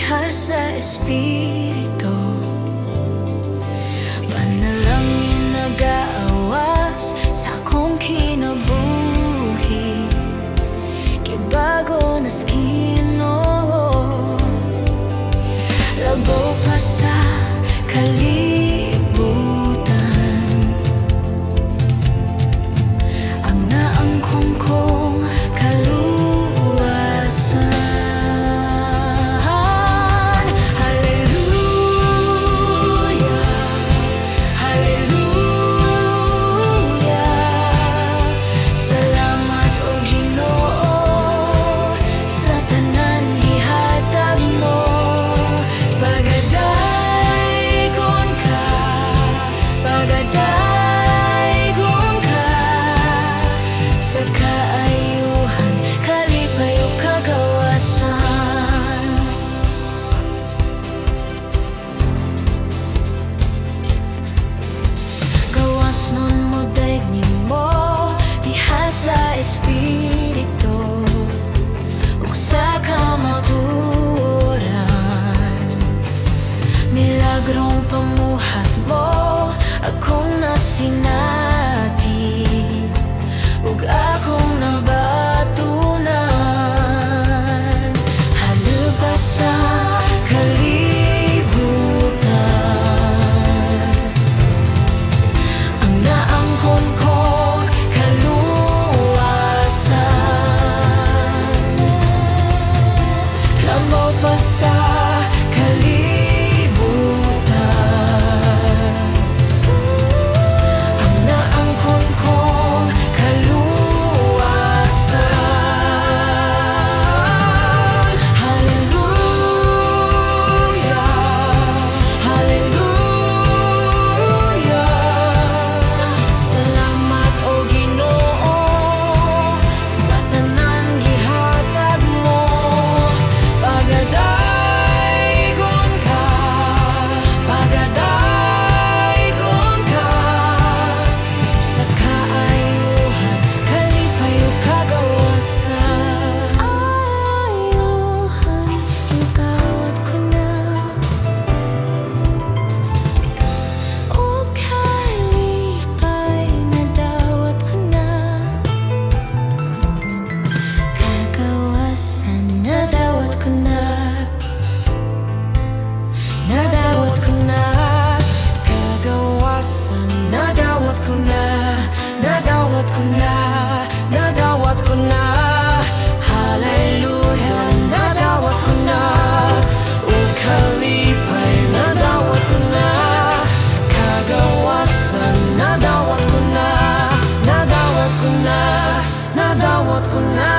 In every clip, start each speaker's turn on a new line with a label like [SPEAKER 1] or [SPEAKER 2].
[SPEAKER 1] diha sa espiritu. Panalangin nag-aawas sa akong kinabuhi, kay bago na skino labaw pa sa kalibutan. Ang naangkong kong kaluwasan. Hallelujah, hallelujah. Salamat o Ginoo sa tanan gihatag mo. Pagadaygon ka, pagadaygon ka sa kaayuhan, kalipayo kagawasan. Gawas nun mo daignin mo diha sa espiritu, ug sa kamaturan milagrong pamuhat mo akong nasinati, ug akong nabatunan. Halaba sa kalibutan, ang naangkon kong kaluwasan. Lamaw pa sa kalibutan, ang naangkon kong kaluwasan. Hallelujah, hallelujah. Salamat o Ginoo sa tanan gihatag mo. Pagadaygon ka, pagadaygon ka sa kaayuhan, kalipayo kagawasan. Ayuhan, natawad ko na, o kalipay nadawat ko na. Kagawasan, nadawat ko na, nadawat ko na. Kagawasan, nadawat ko na, nadawat ko na, nadawat ko na. Hallelujah, nadawat ko na, o kalipay nadawat ko na. Kagawasan, nadawat ko na, nadawat ko na, nadawat ko na.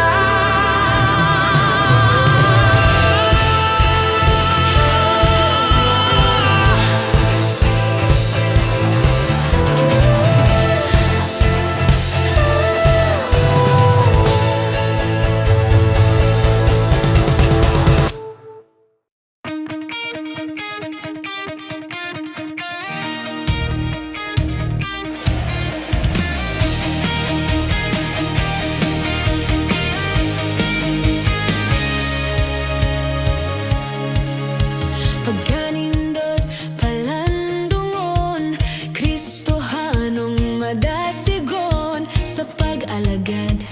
[SPEAKER 1] Pagkanindot palandungon, Kristohanong madasigon sa pag-alagad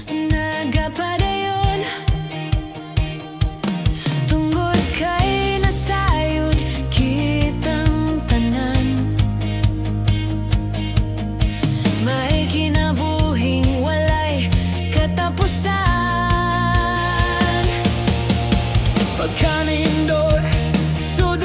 [SPEAKER 1] nagapadayon. Tungod kay nasayod kitang tanan, may kinabuhing walay katapusan. Pagkanindot sud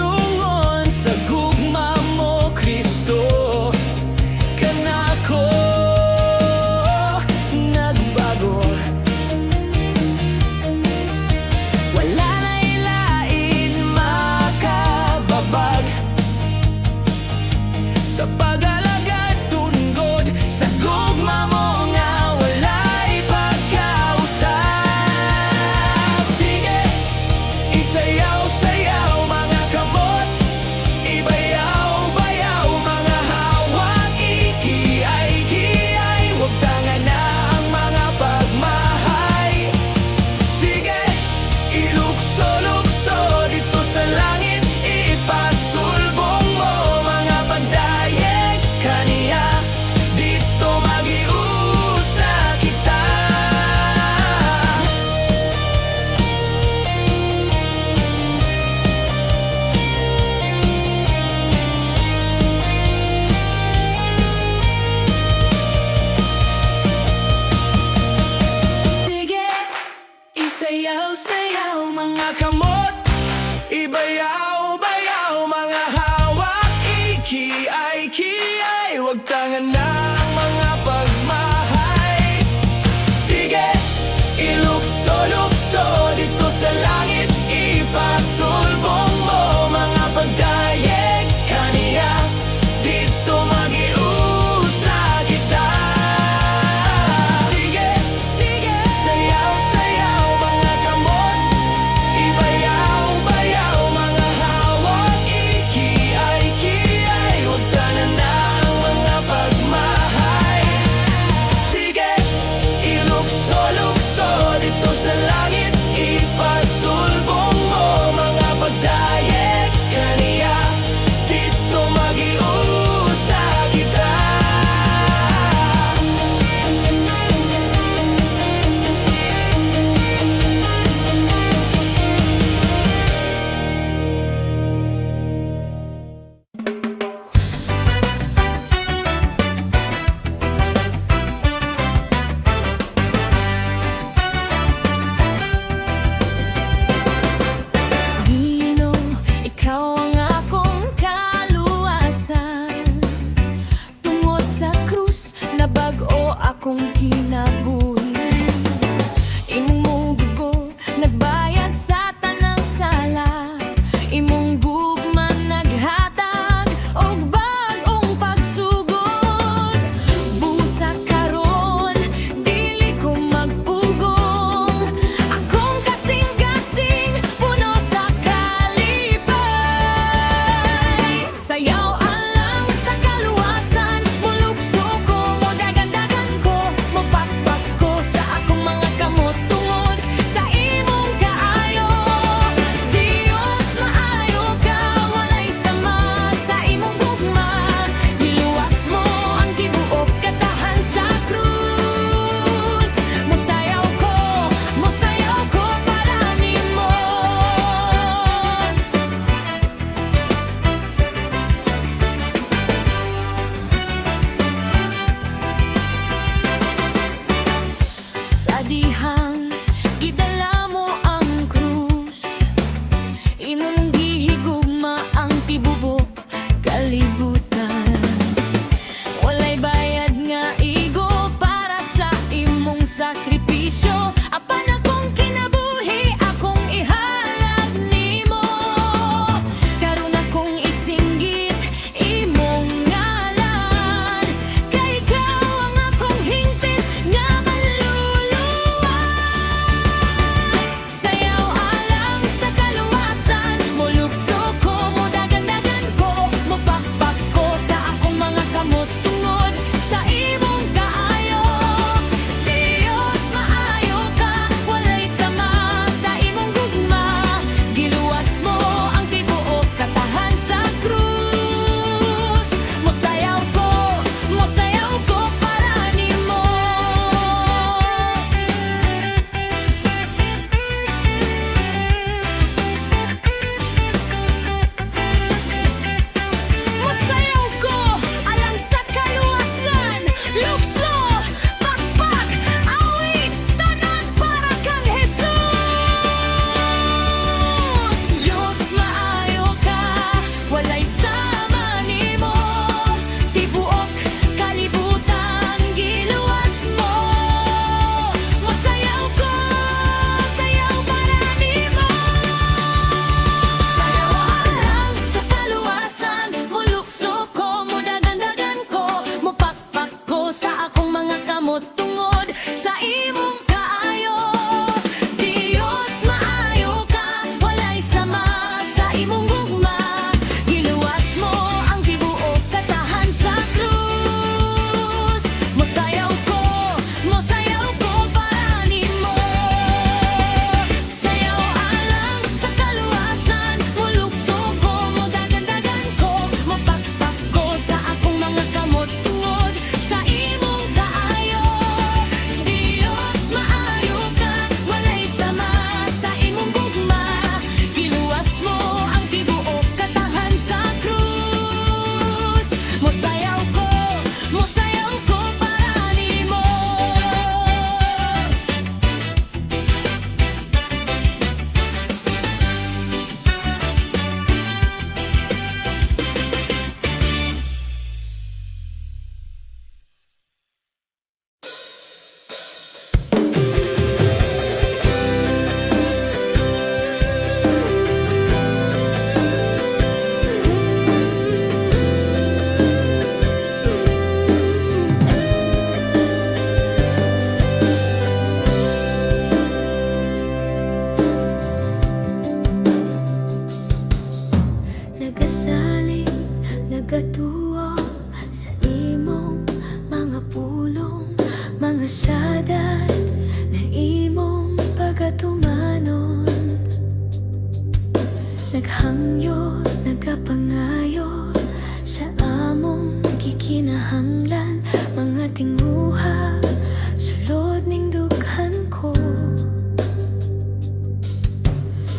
[SPEAKER 1] imong gugma. Giluwas mo ang tibuok katahan sa krus. Mosayaw ko para nimo. Sayaw alang sa kaluwasan, mulukso ko, modagan-dagan ko, mapakpak ko sa akong mga kamot tungod sa imong kaayo. Diyos maayo ka, walay sama sa imong gugma. Giluwas mo ang tibuok katahan sa krus. Mosayaw ko para nimo. Nagasaling, nagatuo sa imong mga pulong, mga sadan na imong pagatumanon. Naghangyo, nagapangayo sa among gikinahanglan, mga tinguha sulod ning dughan ko.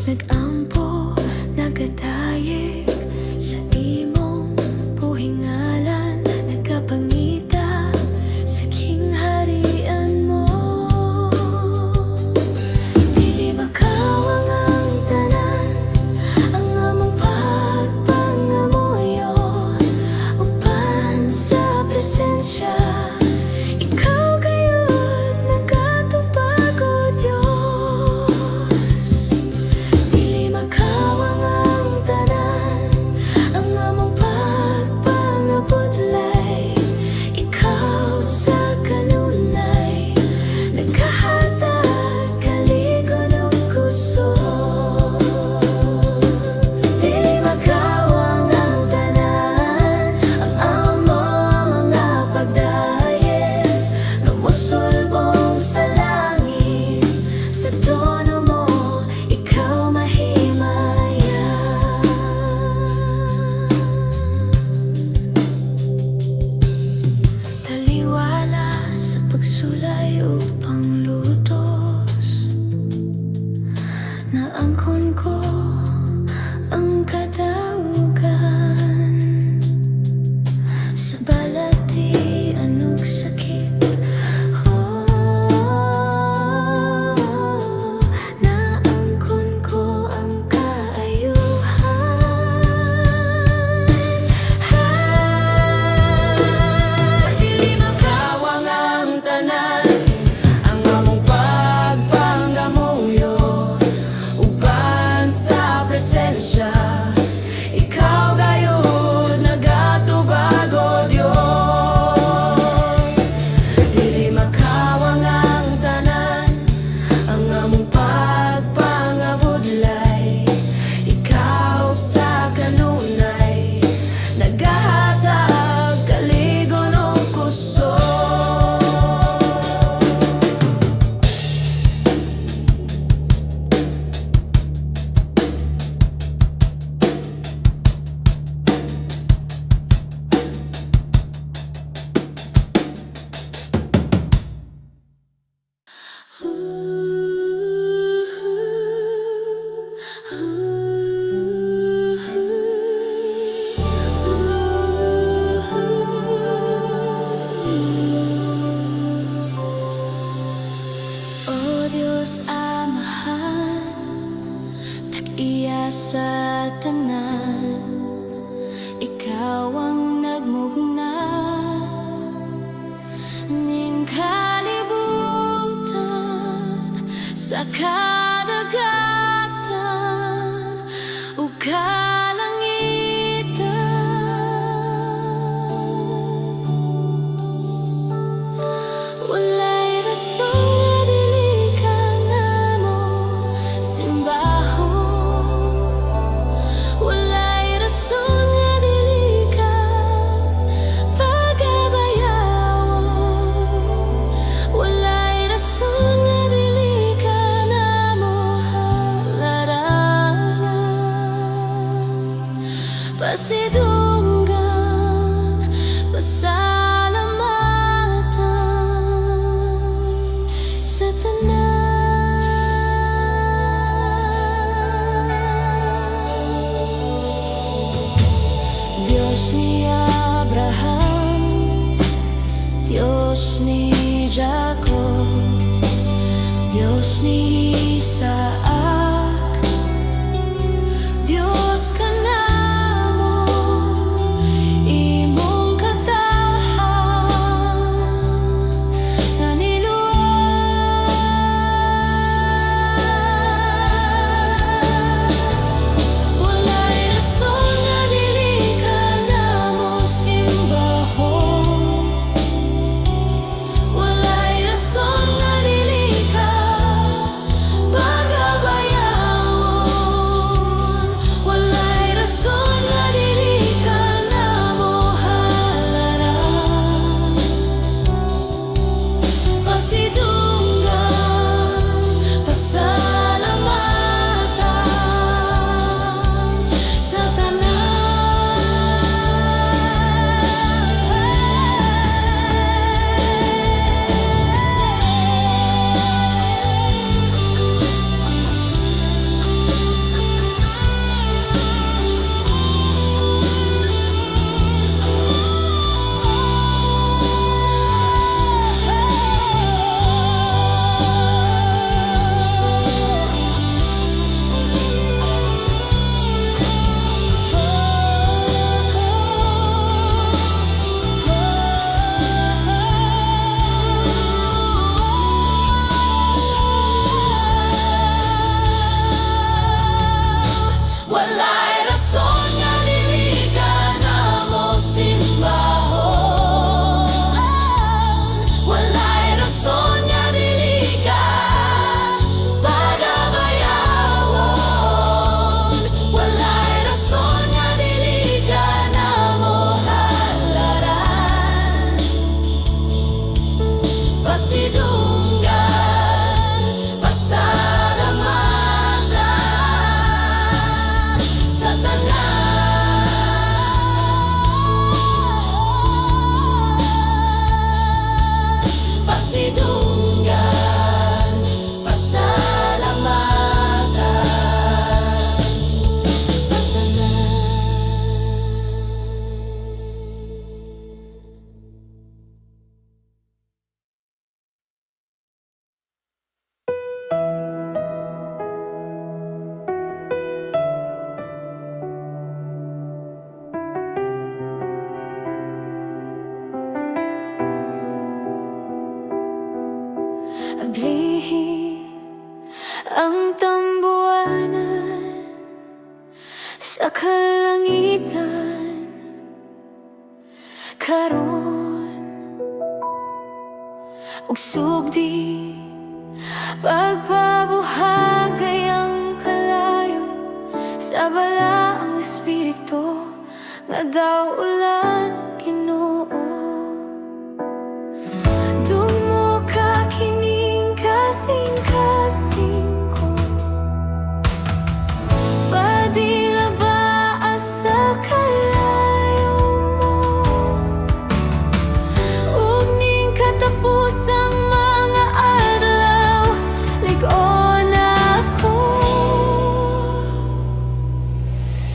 [SPEAKER 1] Nagampo, nagatayik sa imong buhingalan, nagapangita sa kingharian mo. Dili makawang ang tanan, ang among pagpangamuyo, uban sa presensya. Ikaw gayud pasidunggan, pasalamatan sa tanan. Diyos ni Abraham, Diyos ni Jacob, Diyos ni Isaac, Diyos ka namo, imong katahan nga niluwas. Walay rason nga dili ka namo simbahon, walay rason nga dili ka pagabayawon, walay rason nga dili ka namo halaran. Pasidunggan, pasalamatan sa walay rason nga dili ka namo simbahon, walay rason nga dili ka pagabayawon, walay rason nga dili ka namo halaran. Pasidunggan, pasalamatan sa tanan. Pasidunggan, pasalamatan sa tanan. Ablihi ang tambuanan sa kalangitan karon, ug sugdi pagpabuhagay ang kalayo sa balaang espiritu nga daw ulan Ginoo. Dungo ka kining kasing-kasing ko, padila ba sa kalayo mo, ug ning katapusang mga adlaw lig-on ako.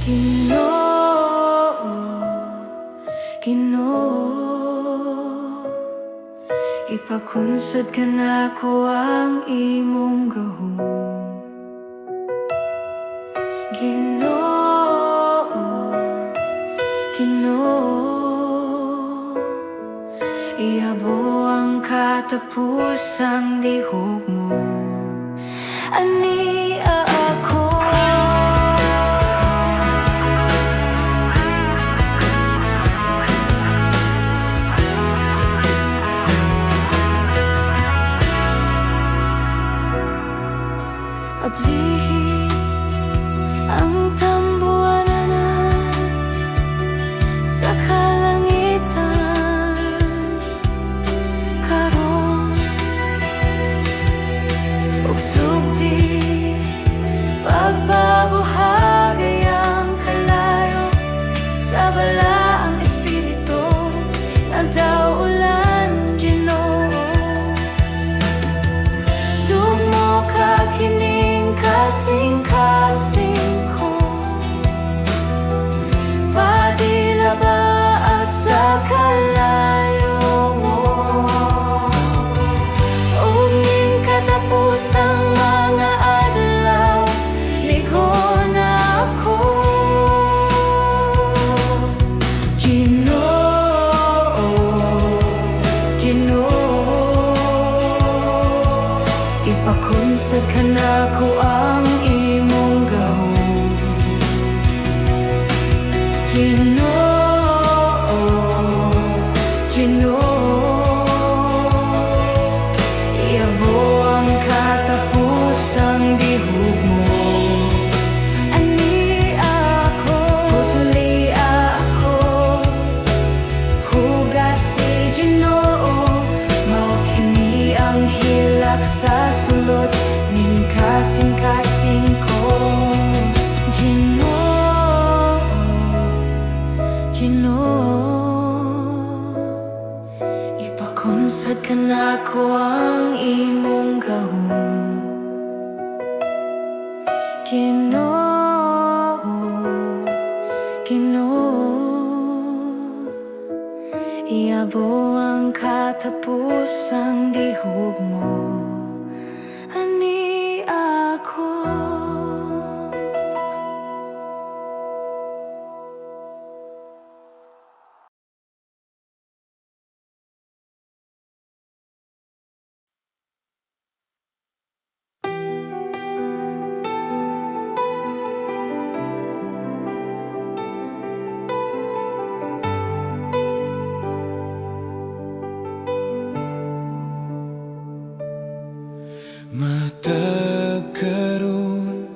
[SPEAKER 1] Ginoo, Ginoo, ipakunsad ka nako ang imong gahom. Ginoo, Ginoo, iabo ang katapusang lihok mo. Ani ako. Ablihi ang tambuanan sa kalangitan karon, Ginoo, Ginoo, iabo ang katapusang dihog mo. Ani ako, putuli ako, hugas si Ginoo, mao kini ang hilak sa sulod ning kasing-kasing ko. Ginoo, ipakonsad ka nako ang imong gahom. Ginoo, iabo ang katapusang dihog mo. Ani ako.
[SPEAKER 2] Matag karon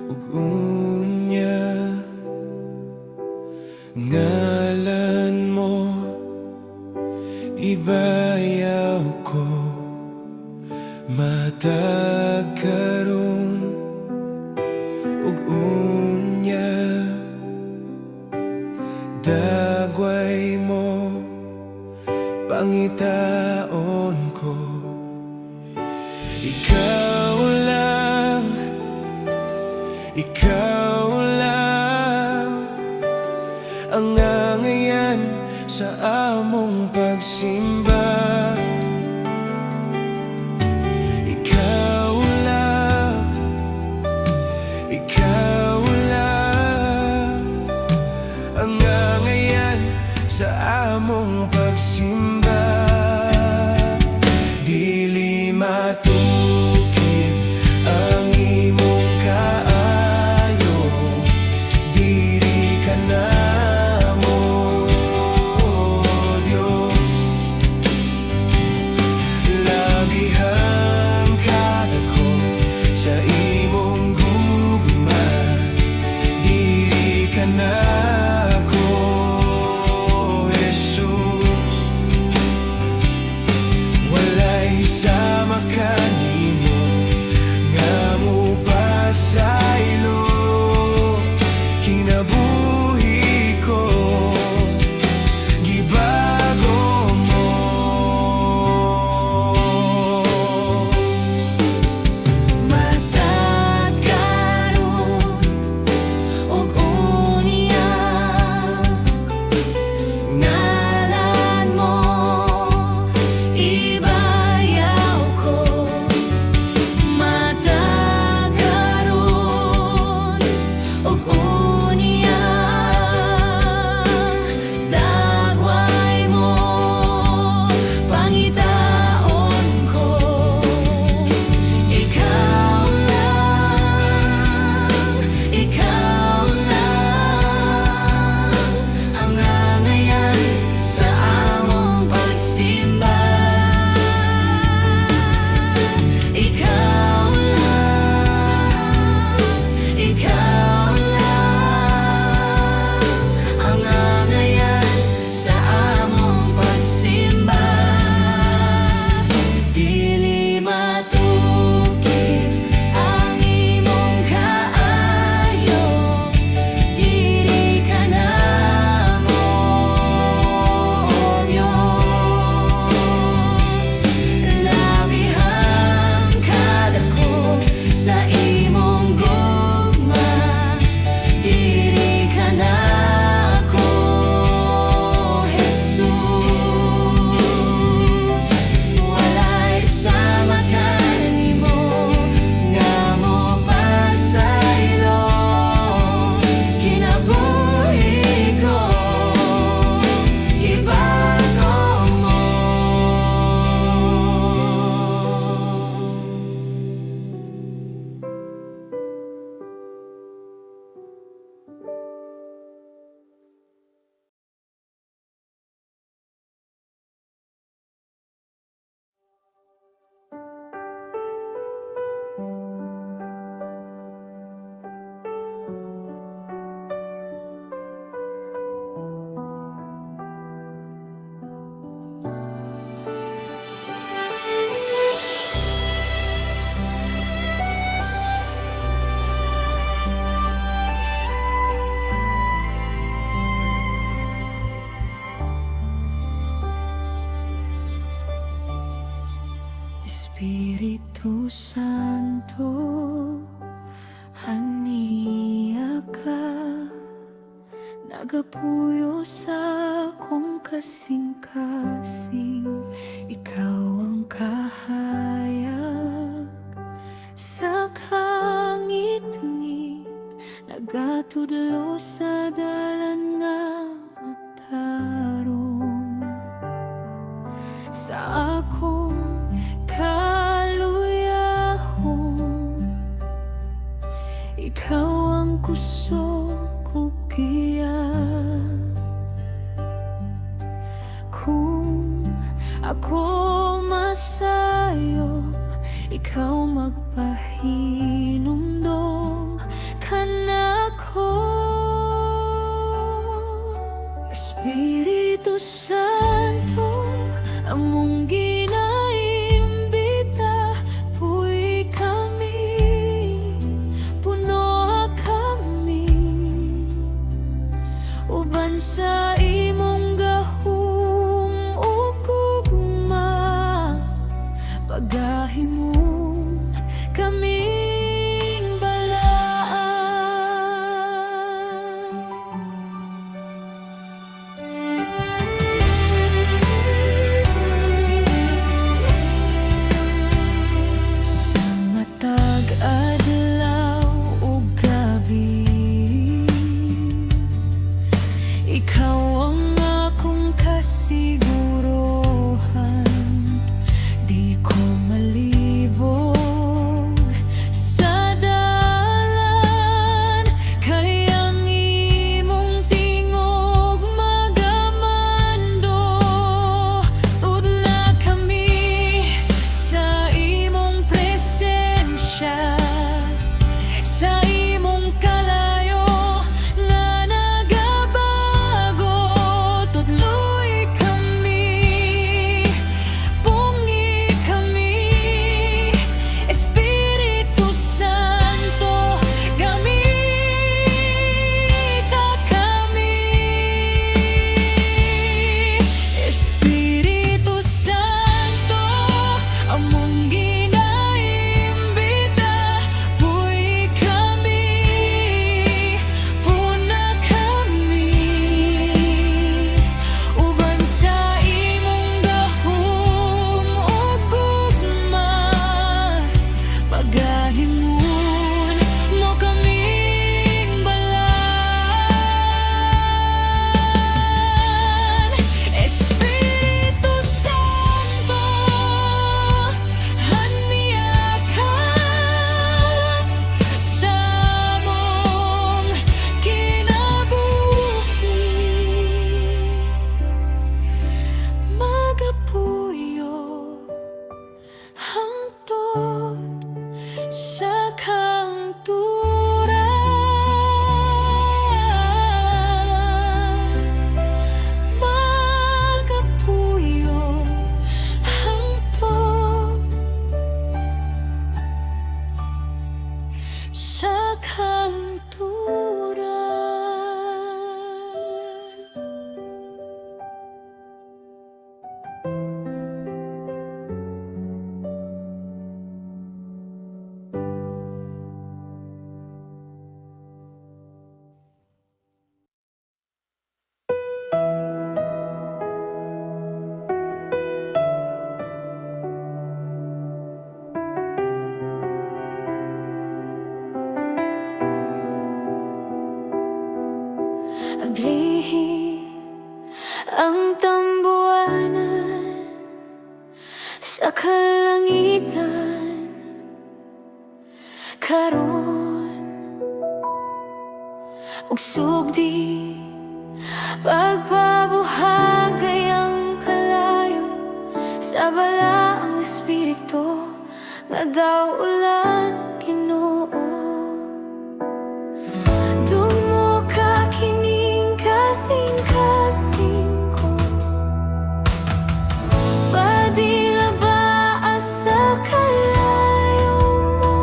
[SPEAKER 2] ug unya, ngalan mo ibayaw ko. Matag karon ug unya, dagway mo pangitaon ko. Ikaw lang, ikaw lang ang angayan sa among pagsimba. Ikaw lang, ikaw lang ang angayan sa among pagsimba. Dili matukib ang imong kaayo, diri ka namo, Dios. Labihang kadako sa imong gugma, diri ka nako, Jesus. Walay sama kanimo nga mupasaylo kinabuhi ko, gibago mo.
[SPEAKER 1] Matag karon ug unya, Espiritu Santo, haniya ka, nagapuyo sa akong kasing-kasing. Ikaw ang kahayag sa kangit-ngit, nagatudlo sa dalan nga matarong. Sa akong kaluyahon, ikaw ang kusog ko giya. Kung ako masayo, ikaw magpahinumdom ka nako. Espiritu Santo, among ginaimbita, puy kami, puno kami, uban sa imong gahom ug gugma, pagahimon kaming balaan. Sa matag adlaw ug gabi, ikaw ang akong kasiguruhan. Di ko malibog sa dalan, kay ang imong tingog magamando. Tudla kami sa imong presensya, sa imong kalayo nga nagabago. Tudloy kami, pungi kami, Espiritu Santo, gamita kami. Espiritu Santo, among ginaimbita, puy kami, puna kami, uban sa imong gahom ug gugma, pagahimon mo kaming balaan. Espiritu Santo, haniya ka sa among kinabuhi, magapuyo hangtod sa kangturan. Magapuyo hangtod sa kangturan. Aglihi ang tambuanan sa kalangitan karon, ug sugdi pagpabuhagay ang kalayo sa balaang espiritu nga daw ulan Ginoo. Dungo ka kining kasing-kasing ko, padila ba sa kalayo mo,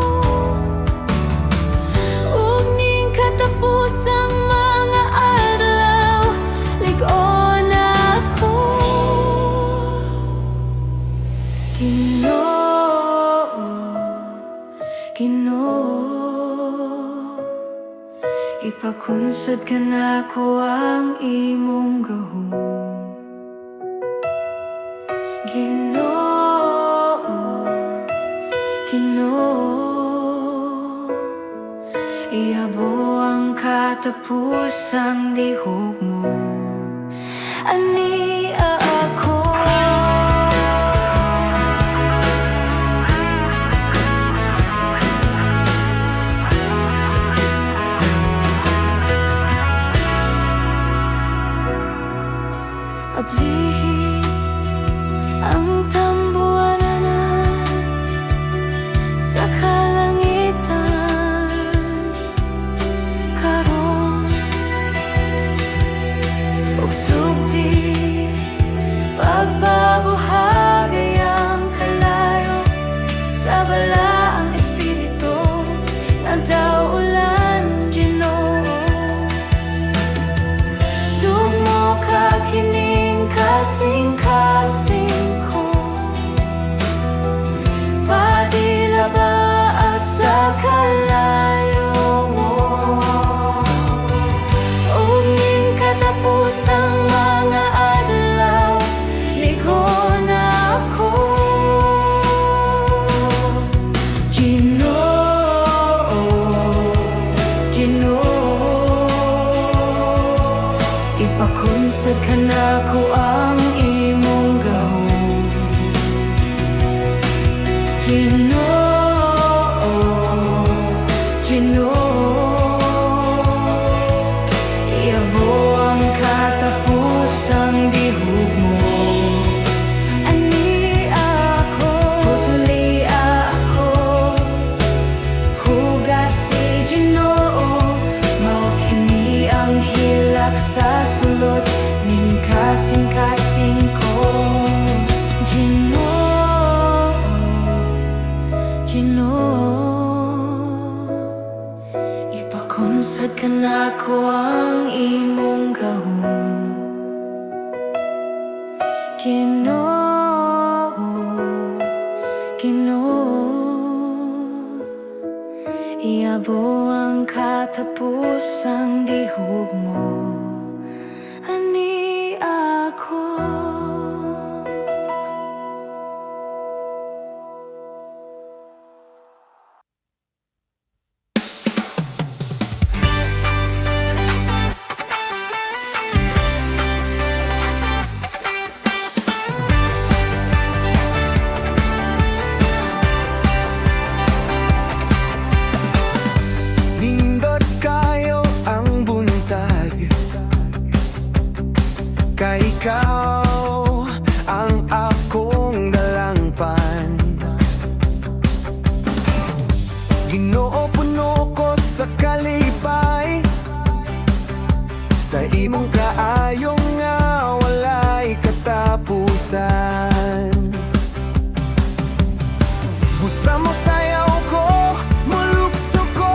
[SPEAKER 1] ug ning katapusang mga adlaw, lig-on ako, Ginoo. Ipakunsad ka na ko ang imong gahom, Ginoo, Ginoo. Iabo ang katapusang lihok mo, ani ako. Ablihi ang tambuananan sa kalangitan karon, ug sugdi pagpabuhagay ang kalayo sa balaang espiritu nagdaulan, Ginoo. Tugmo ka kining kasing-kasing ko, padila ba sa kalayo mo, ug ning katapusang mga adlaw ligon ako, Ginoo, Ginoo. Ipakunsad ka na ko ang imong gahom, Ginoo, Ginoo. Iabo ang katapusang dihog mo, ani ako. Putuli ako, hugasi, Ginoo. Mao kini ang hilak sa sulod ning kasing-kasing ko, Ginoo, Ginoo. Ipakunsad ka na ko ang imong gahom, Ginoo, Ginoo. Iabo ang katapusang dihog mo, ani ako.
[SPEAKER 2] Nindot kayo ang buntag, kay ikaw ang akong dalangpan. Ginoo, puno ko sa kalipay, sa imong kaayong nga walay katapusan. Busa mo sayaw ko, mulukso ko,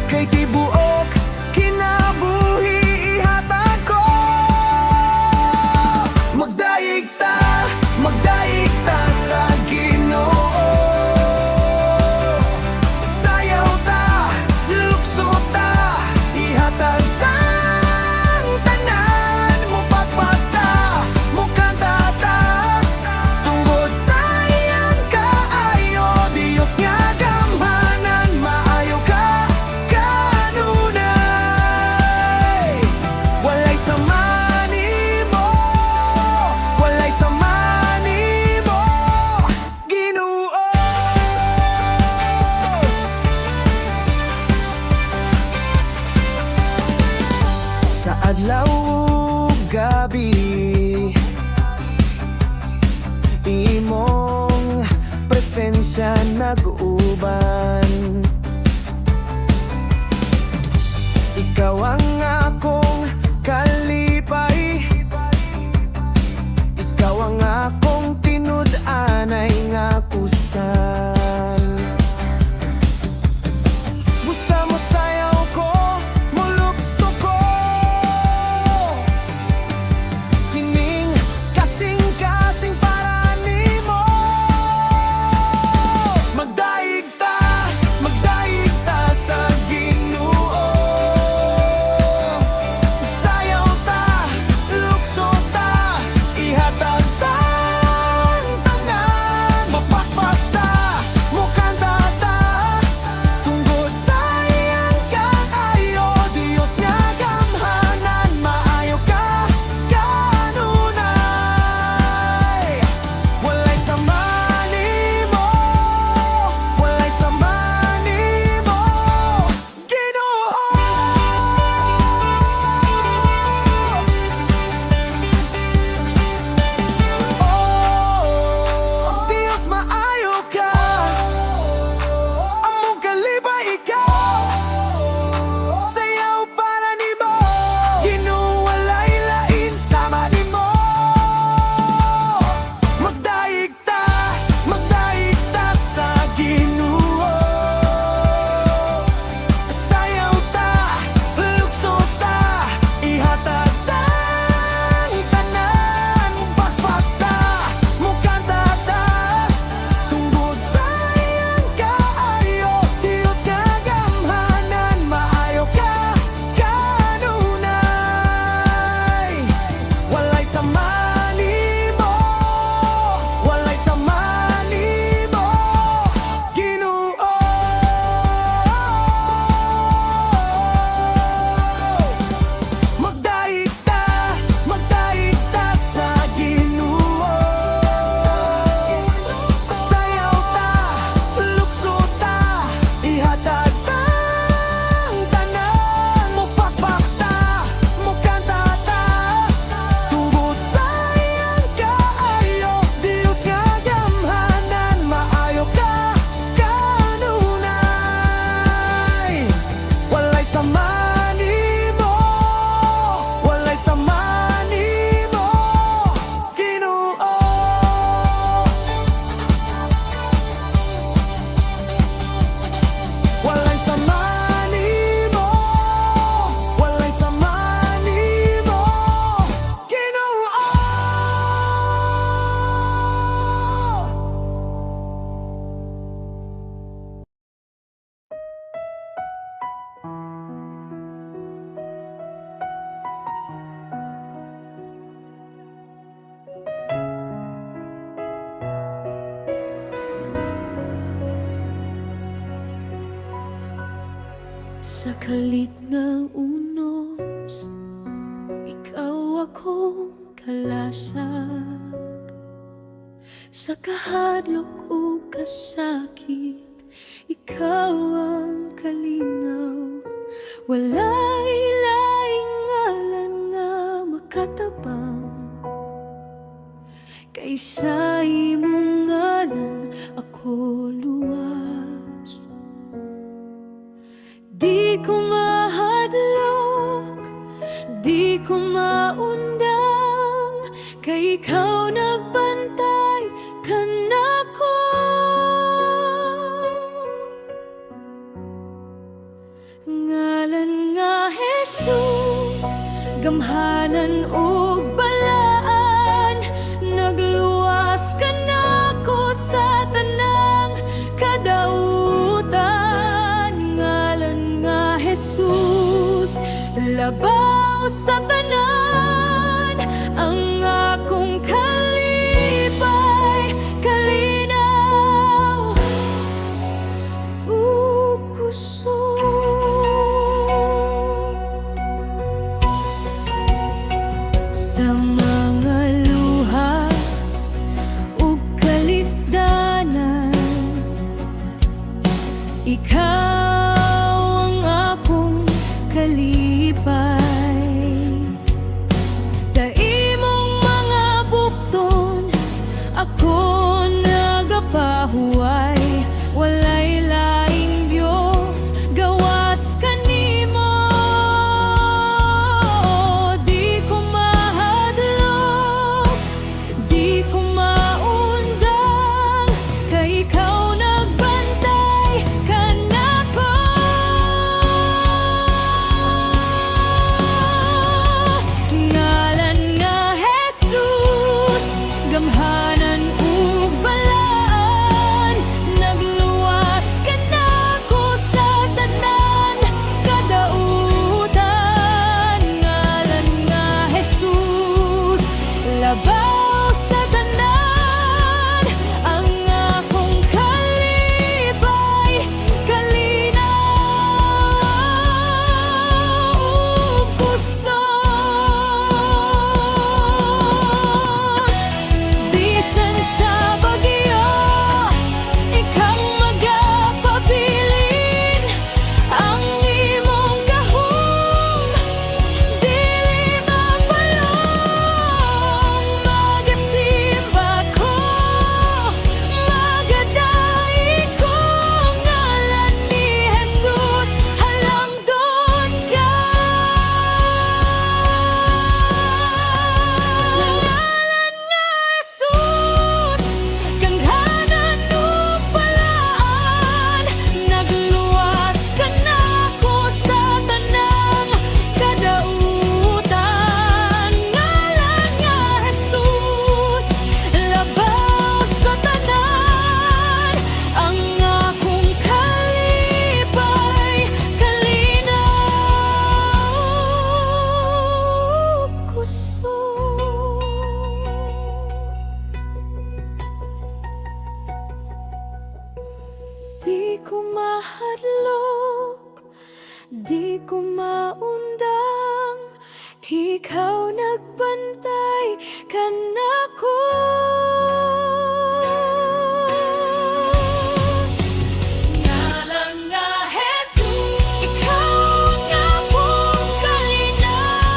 [SPEAKER 2] kay tibuok kinabuhi ihatag ko. Magdayeg ta sa Ginoo. Sayaw ta, lukso ta, ihatag tang tanan mo, pagpata mo, kanta ta tungod sa iyang kaayo. Diyos nga gamhanan, maayo ka kanunay. Walay sama nimo, walay sama nimo, Ginoo. Sa adlaw ug gabi, imong presensya nag-uban. Ikaw ang akong kalipay, ikaw ang akong tinud-anay nga kusan. Busa mo sayaw ko, mulukso ko, kining kasing-kasing para nimo. Magdayeg ta sa Ginoo.
[SPEAKER 1] kalit nga unos, ikaw akong kalasag. Sa kahadlok o kasakit, ikaw ang kalinaw. Walay laing ngalan nga makatabang kaysa imong ngalan ako luwas. Di ko mahadlok, di ko maundang, kay ikaw nagbantay kanako. Ngalan nga Jesus, gamhanan ug balaan, nagluwas ka nako sa tanang kadautan. Ngalan nga Jesus, labaw sa tanan, ang akong kalipay, kalinaw ug kusog. Sa mga luha ug kalisdanan, ikaw ang akong kalipay. Sa imong mga bukton ako nagapahuway. Walay laing Diyos gawas kanimo. Di ko mahadlok, di ko maundang, kay ikaw nagbantay kanako. Ngalan nga Jesus, gamhanan ug balaan, nagluwas ka nako sa tanan kadautan. Ngalan nga Jesus, labaw sa tanan, ang akong kalipay, kalinaw ug kusog. Bisan sa bagyo, ikaw magapabilin, ang imong gahom dili mapalong. Magasimba ko, magadaig ko, ngalan ni Jesus, halangdon ka. Ngalan nga Jesus, ganghanan ug balaan, nagluwas ka nako sa tanang kadautan. Ngalan nga Jesus, labaw sa tanan, ang akong kalipay, kalinaw ug kusog. Di ko mahadlok, di ko maundang, ikaw nagbantay kanako. Ngalan nga Jesus, ikaw ang akong kalinaw.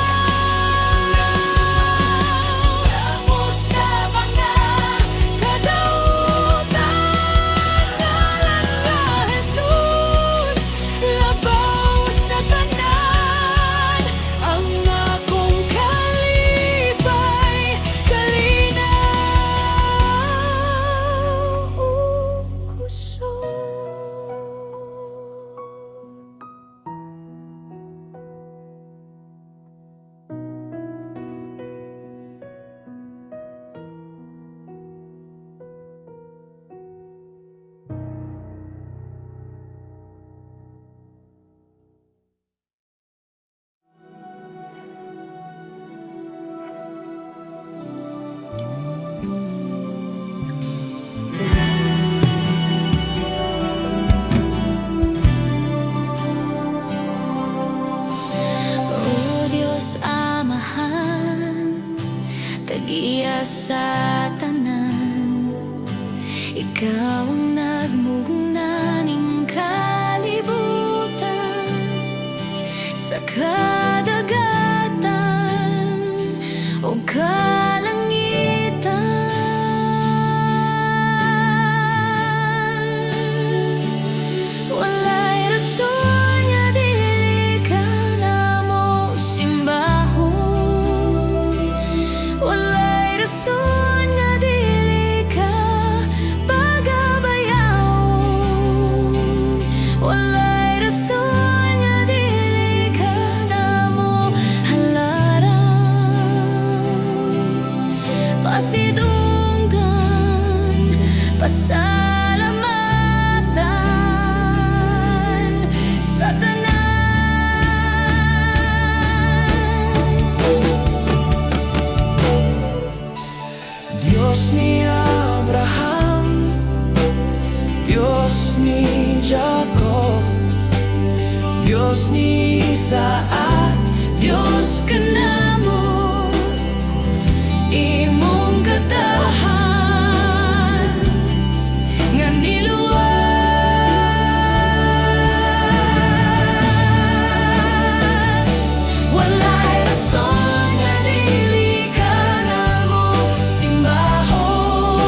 [SPEAKER 1] Lamot sa mga kadautan. Ngalan nga Jesus, labaw sa tanan, ang akong kalipay, kalinaw para sa tanan. Ikaw ang nagmuna ning kalibutan sa kadagatan o kalangitan. Walay rason nga dili ka namo simbahon. Walay rason nga dili ka pagabayawon. Walay rason nga dili ka namo halaran. Pasidunggan, pasalamatan sa tanan.
[SPEAKER 2] Diyos ni Abraham, Diyos ni Jacob, Diyos ni Isaac,
[SPEAKER 1] Diyos ka namo, imong katahan nga niluwas. Walay rason nga dili ka namo simbahon.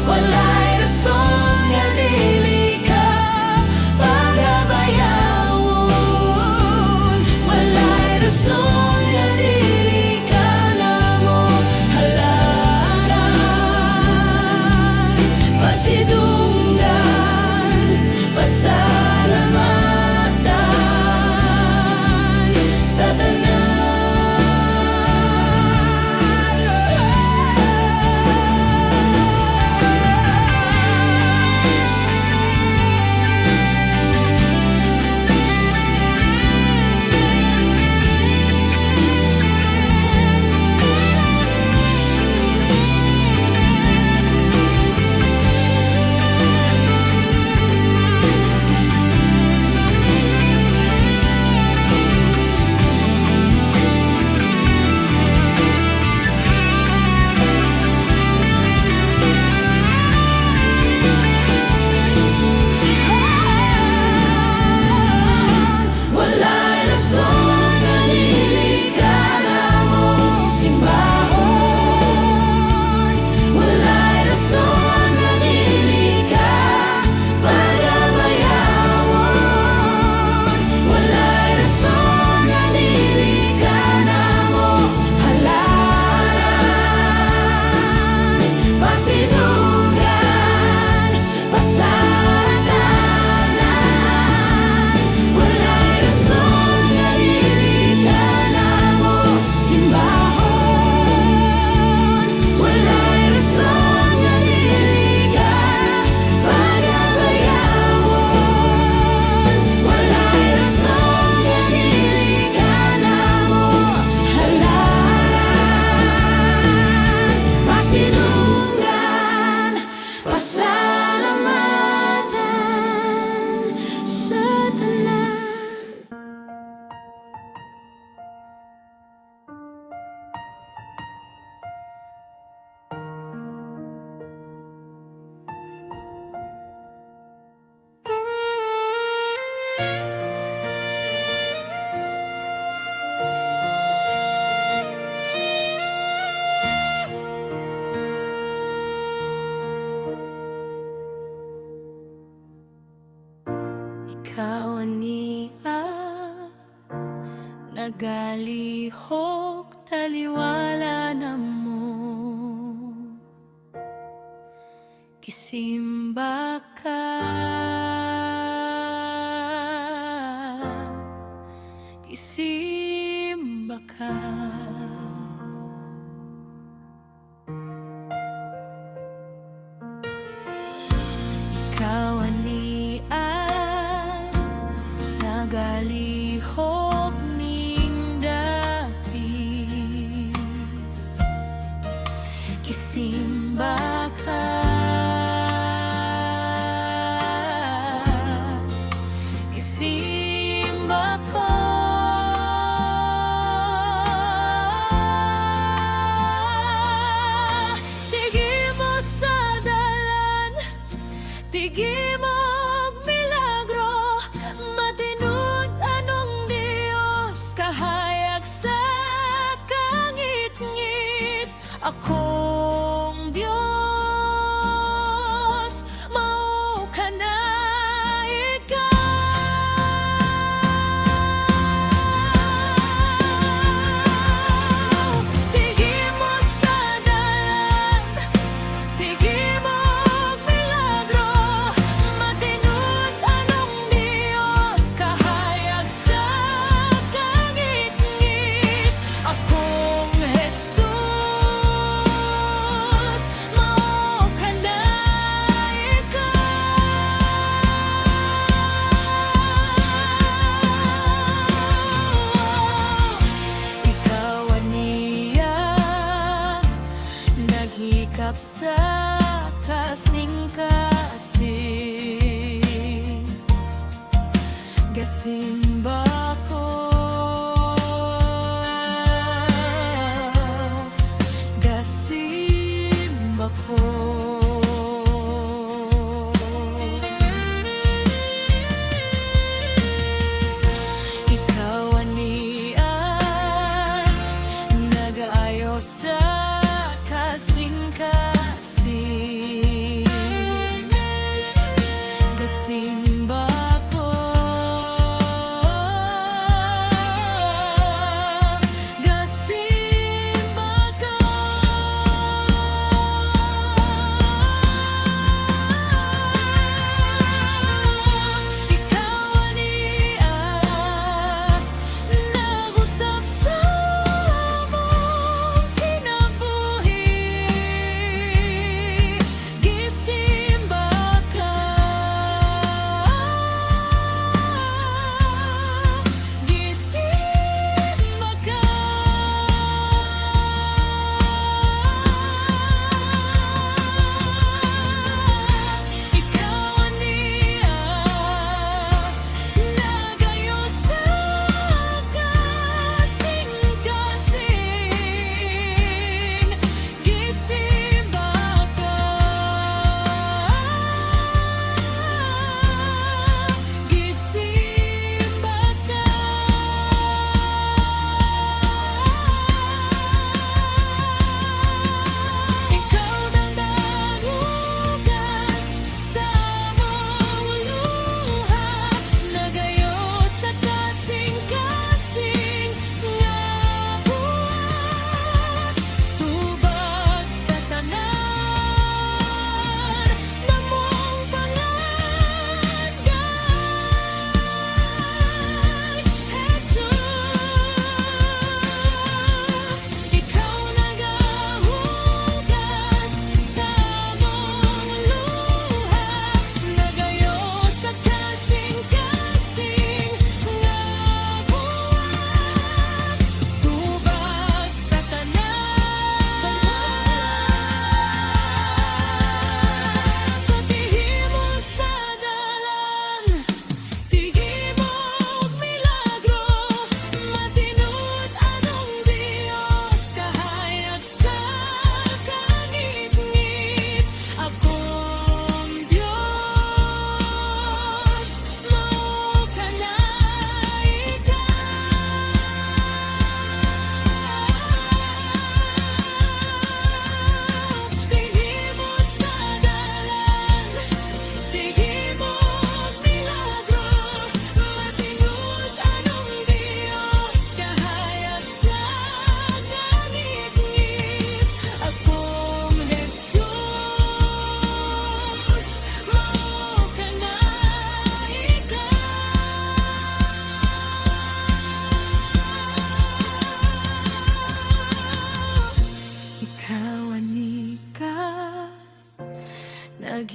[SPEAKER 1] Walay rason nga dili ka pagabayawon. Walay rason nga dili ka namo halaran. Pasidunggan, pasalamatan sa walay rason nga dili ka namo simbahon. Walay rason nga dili ka pagabayawon. Walay rason nga dili ka namo halaran. Pasidunggan, pasalatanan. Walay rason nga dili ka namo simbahon. Walay rason nga dili ka pagabayawon. Walay rason nga dili ka namo halaran. Pasidunggan, pasalamatan sa tanan. Ikaw ania nagalihok taliwala namo. Kisimba ka, kisimba ka. Ikaw ania nagalihok ning dapit. Kisimba ka, kisimba ka.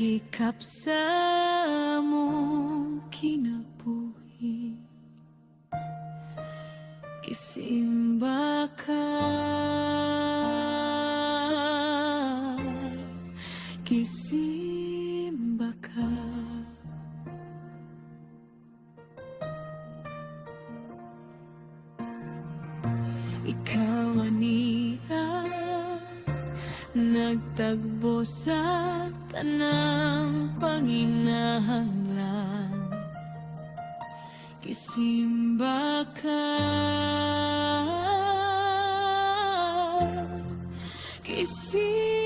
[SPEAKER 1] hikap sa among kinabuhi. Gisimba ka, gisimba ka. Ikaw aniya nagtagbo sa tanang panginahanglan. Gisimba ka, gisimba